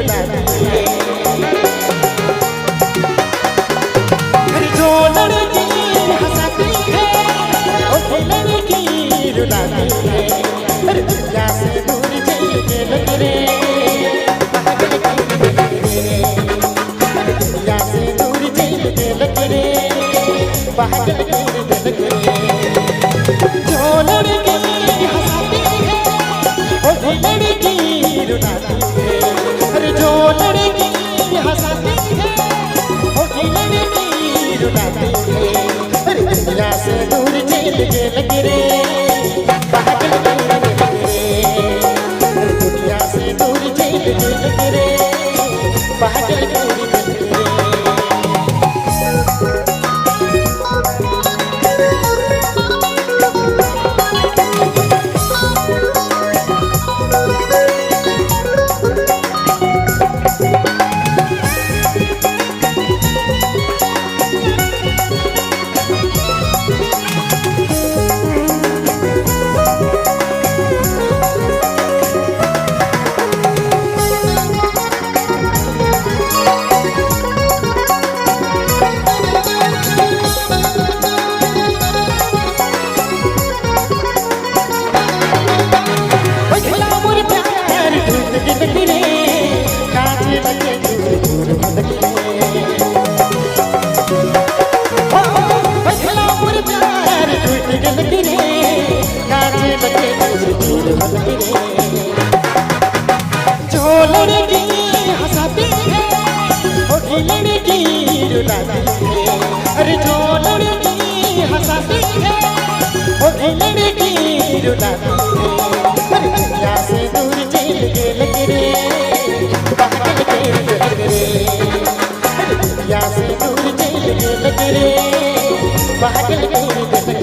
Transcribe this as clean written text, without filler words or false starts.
रुलाती है। हर जो लड़की हंसाती है वो लड़की रुलाती है। हर दुनिया से दूर चल के लग रे पागल की रे। हर दुनिया से दूर चल के लग रे पागल की लग रे। जो लड़की हंसाती है वो लड़की रुलाती है। हर जो लड़की हंसाती है वो लड़की रुलाती है। हर दुनिया से दूर चल के लग रे पागल की लग रे। हर दुनिया से दूर चल के लग रे पागल की लग रे। जो लड़की हंसाती है वो लड़की रुलाती है। अरे जो लड़की हंसाती है वो लड़की रुलाती है। हर दुनिया से दूर चल के लग रे पागल के लग रे। हर दुनिया से दूर चल के लग रे पागल के लग रे।